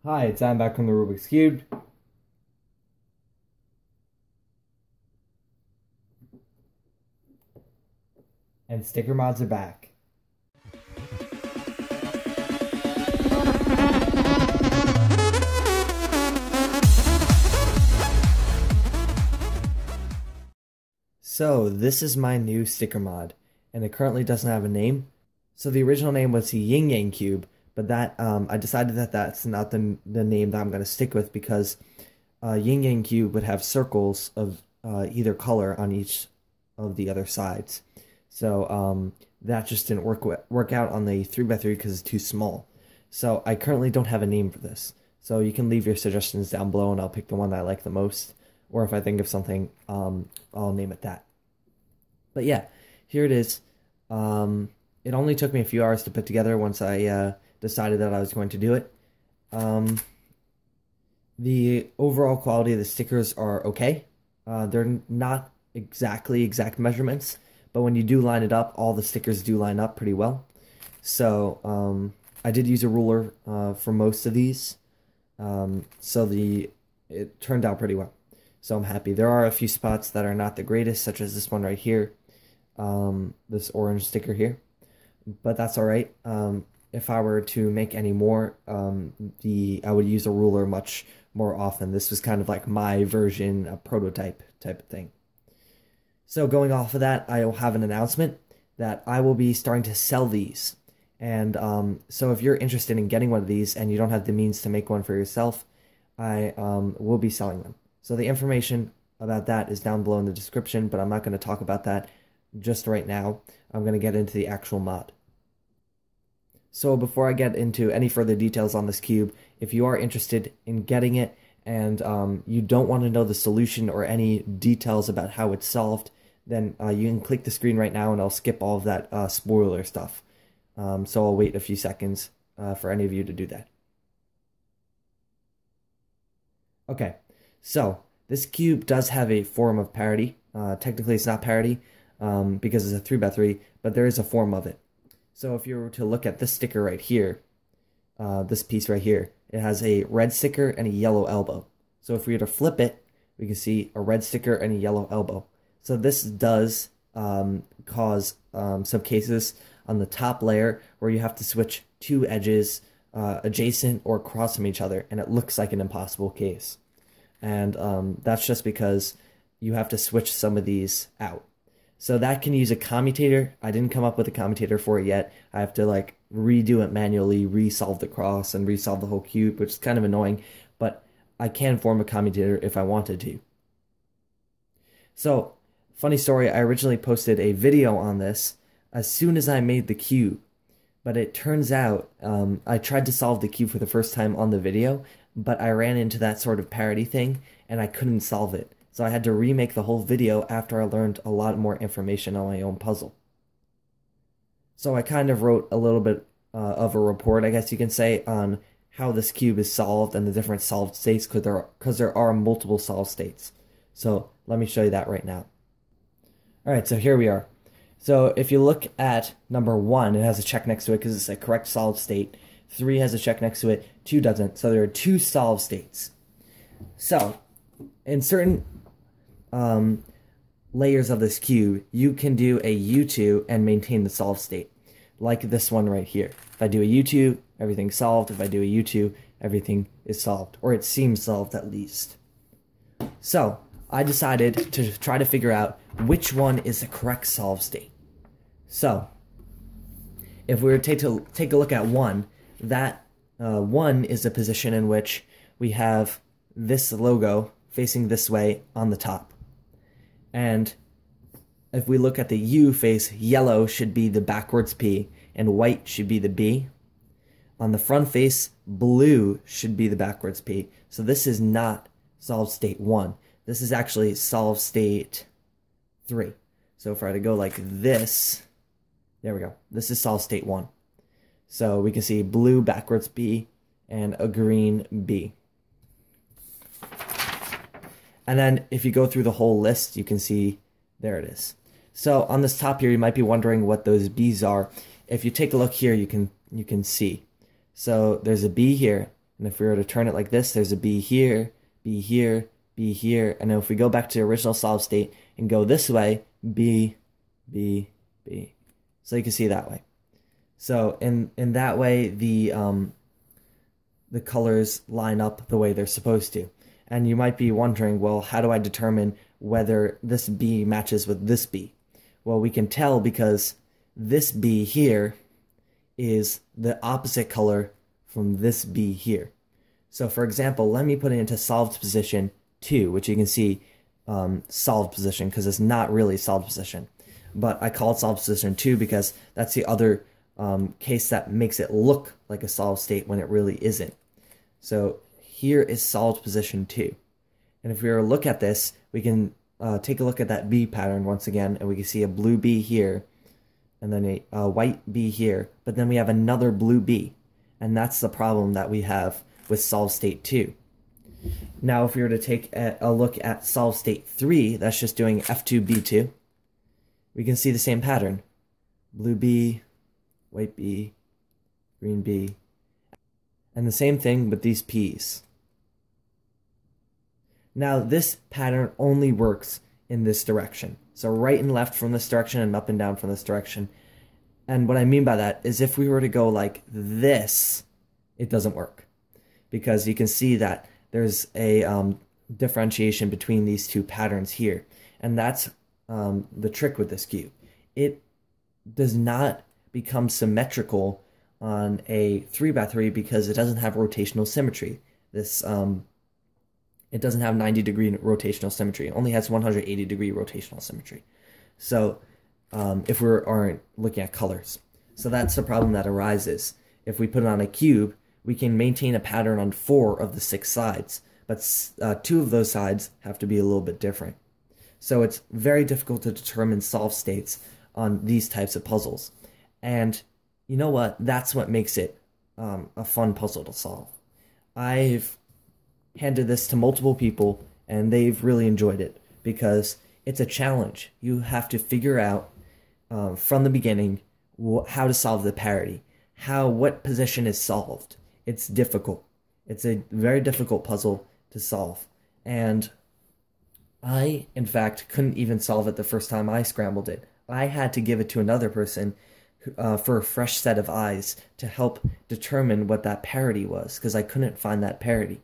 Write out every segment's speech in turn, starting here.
Hi, it's Adam back from the Rubik's Cubed. And sticker mods are back. So, this is my new sticker mod, and it currently doesn't have a name. So the original name was the Yin Yang Cube, but that I decided that that's not the name that I'm going to stick with because Yin Yang Cube would have circles of either color on each of the other sides. So that just didn't work out on the 3x3 because it's too small. So I currently don't have a name for this. So you can leave your suggestions down below and I'll pick the one that I like the most. Or if I think of something, I'll name it that. But yeah, here it is. It only took me a few hours to put together once I decided that I was going to do it. The overall quality of the stickers are okay. They're not exactly exact measurements, but when you do line it up, all the stickers do line up pretty well. So I did use a ruler for most of these, so it turned out pretty well. So I'm happy. There are a few spots that are not the greatest, such as this one right here, this orange sticker here, but that's all right. If I were to make any more, I would use a ruler much more often. This was kind of like my version, a prototype type of thing. So going off of that, I will have an announcement that I will be starting to sell these. And so if you're interested in getting one of these and you don't have the means to make one for yourself, I will be selling them. So the information about that is down below in the description, but I'm not going to talk about that just right now. I'm going to get into the actual mod. So before I get into any further details on this cube, if you are interested in getting it and you don't want to know the solution or any details about how it's solved, then you can click the screen right now and I'll skip all of that spoiler stuff. So I'll wait a few seconds for any of you to do that. Okay, so this cube does have a form of parity. Technically it's not parity because it's a 3x3, but there is a form of it. So if you were to look at this sticker right here, this piece right here, it has a red sticker and a yellow elbow. So if we were to flip it, we can see a red sticker and a yellow elbow. So this does cause some cases on the top layer where you have to switch two edges adjacent or across from each other, and it looks like an impossible case. And that's just because you have to switch some of these out. So that can use a commutator. I didn't come up with a commutator for it yet. I have to like redo it manually, resolve the cross, and resolve the whole cube, which is kind of annoying, but I can form a commutator if I wanted to. So, funny story, I originally posted a video on this as soon as I made the cube, but it turns out I tried to solve the cube for the first time on the video, but I ran into that sort of parity thing, and I couldn't solve it. So I had to remake the whole video after I learned a lot more information on my own puzzle. So I kind of wrote a little bit of a report, I guess you can say, on how this cube is solved and the different solved states, because there are multiple solved states. So let me show you that right now. Alright, so here we are. So if you look at number 1, it has a check next to it because it's a correct solved state. 3 has a check next to it, 2 doesn't. So there are 2 solved states. So in certain layers of this cube, you can do a U2 and maintain the solved state, like this one right here. If I do a U2, everything's solved. If I do a U2, everything is solved, or it seems solved at least. So I decided to try to figure out which one is the correct solved state. So if we were to take a look at 1, that 1 is a position in which we have this logo facing this way on the top. And if we look at the U face, yellow should be the backwards P and white should be the B. On the front face, blue should be the backwards P. So this is not solved state 1. This is actually solved state 3. So if I were to go like this, there we go. This is solved state 1. So we can see blue backwards B and a green B. And then if you go through the whole list, you can see there it is. So on this top here, you might be wondering what those B's are. If you take a look here, you can see. So there's a B here, And if we were to turn it like this, there's a B here, B here, B here. And then if we go back to the original solid state and go this way, B, B, B. So you can see that way. So in that way, the colors line up the way they're supposed to. And you might be wondering, well, how do I determine whether this B matches with this B? Well, we can tell because this B here is the opposite color from this B here. So for example, let me put it into solved position 2, which you can see solved position because it's not really solved position. But I call it solved position 2 because that's the other case that makes it look like a solved state when it really isn't. So here is solved position 2. And if we were to look at this, we can take a look at that B pattern once again, and we can see a blue B here, and then a white B here, but then we have another blue B. And that's the problem that we have with solved state 2. Now, if we were to take a look at solved state 3, that's just doing F2, B2, we can see the same pattern. Blue B, white B, green B, and the same thing with these P's. Now, this pattern only works in this direction. So right and left from this direction and up and down from this direction. And what I mean by that is if we were to go like this, it doesn't work. Because you can see that there's a differentiation between these two patterns here. And that's the trick with this cube. It does not become symmetrical on a 3x3 because it doesn't have rotational symmetry. This it doesn't have 90-degree rotational symmetry. It only has 180-degree rotational symmetry. So if we aren't looking at colors. So that's the problem that arises. If we put it on a cube, we can maintain a pattern on 4 of the 6 sides, but 2 of those sides have to be a little bit different. So it's very difficult to determine solved states on these types of puzzles. And you know what? That's what makes it a fun puzzle to solve. I've handed this to multiple people, and they've really enjoyed it because it's a challenge. You have to figure out from the beginning how to solve the parity, what position is solved. It's difficult. It's a very difficult puzzle to solve. And I, in fact, couldn't even solve it the first time I scrambled it. I had to give it to another person for a fresh set of eyes to help determine what that parity was, because I couldn't find that parity.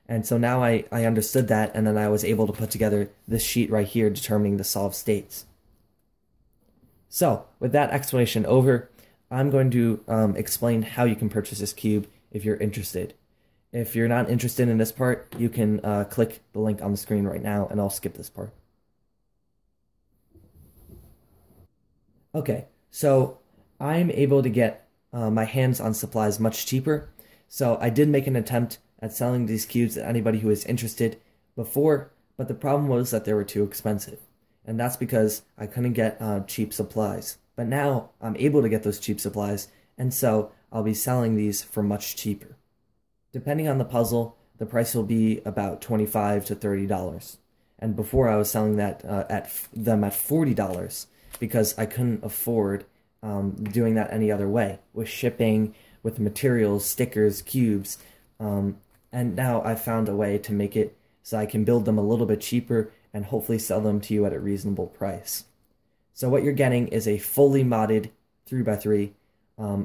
And so now I understood that, and then I was able to put together this sheet right here determining the solved states. So, with that explanation over, I'm going to explain how you can purchase this cube if you're interested. If you're not interested in this part, you can click the link on the screen right now, and I'll skip this part. Okay, so I'm able to get my hands on supplies much cheaper. So I did make an attempt at selling these cubes to anybody who was interested before, but the problem was that they were too expensive. And that's because I couldn't get cheap supplies. But now I'm able to get those cheap supplies, and so I'll be selling these for much cheaper. Depending on the puzzle, the price will be about $25 to $30. And before I was selling that at $40 because I couldn't afford doing that any other way, with shipping, with materials, stickers, cubes, and now I found a way to make it so I can build them a little bit cheaper and hopefully sell them to you at a reasonable price. So what you're getting is a fully modded 3x3.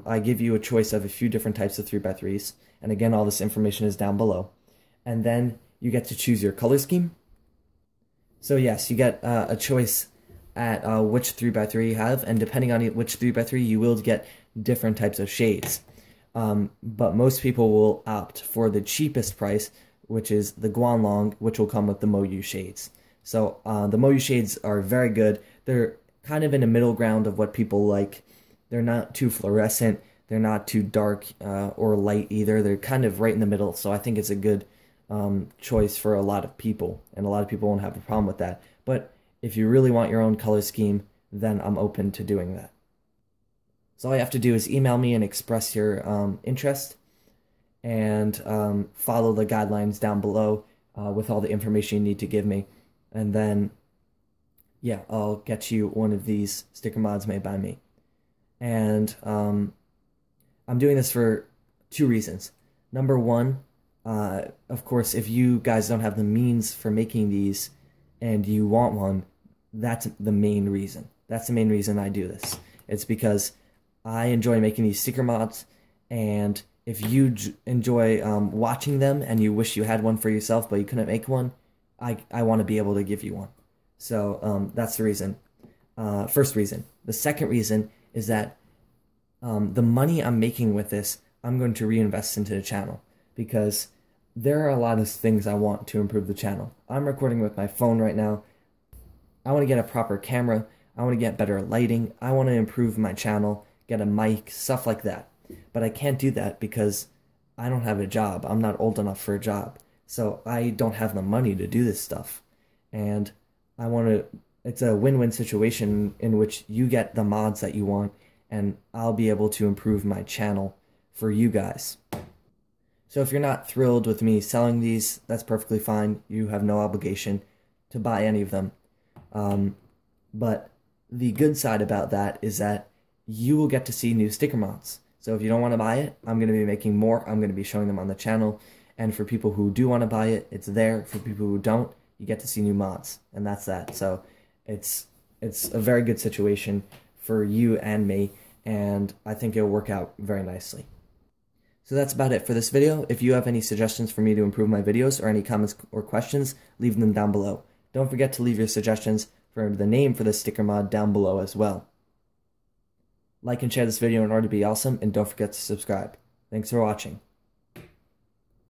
I give you a choice of a few different types of 3x3s, and again, all this information is down below. And then you get to choose your color scheme. So yes, you get a choice at which 3x3 you have, and depending on which 3x3, you will get different types of shades. But most people will opt for the cheapest price, which is the Guanlong, which will come with the Moyu shades. So the Moyu shades are very good. They're kind of in the middle ground of what people like. They're not too fluorescent. They're not too dark or light either. They're kind of right in the middle. So I think it's a good choice for a lot of people, and a lot of people won't have a problem with that. But if you really want your own color scheme, then I'm open to doing that. So all you have to do is email me and express your interest, and follow the guidelines down below with all the information you need to give me. And then, yeah, I'll get you one of these sticker mods made by me. And I'm doing this for 2 reasons. Number one, Of course, if you guys don't have the means for making these and you want one, that's the main reason. That's the main reason I do this. It's because I enjoy making these sticker mods, and if you enjoy watching them and you wish you had one for yourself but you couldn't make one, I want to be able to give you one. So that's the reason. First reason. The second reason is that the money I'm making with this, I'm going to reinvest into the channel, because there are a lot of things I want to improve the channel. I'm recording with my phone right now. I want to get a proper camera. I want to get better lighting. I want to improve my channel, get a mic, stuff like that. But I can't do that because I don't have a job. I'm not old enough for a job. So I don't have the money to do this stuff. And I want to, it's a win-win situation in which you get the mods that you want, and I'll be able to improve my channel for you guys. So if you're not thrilled with me selling these, that's perfectly fine. You have no obligation to buy any of them. But the good side about that is that you will get to see new sticker mods. So if you don't want to buy it, I'm going to be making more. I'm going to be showing them on the channel. And for people who do want to buy it, it's there. For people who don't, you get to see new mods. And that's that. So it's a very good situation for you and me. And I think it'll work out very nicely. So that's about it for this video. If you have any suggestions for me to improve my videos or any comments or questions, leave them down below. Don't forget to leave your suggestions for the name for the sticker mod down below as well. Like and share this video in order to be awesome, and don't forget to subscribe. Thanks for watching.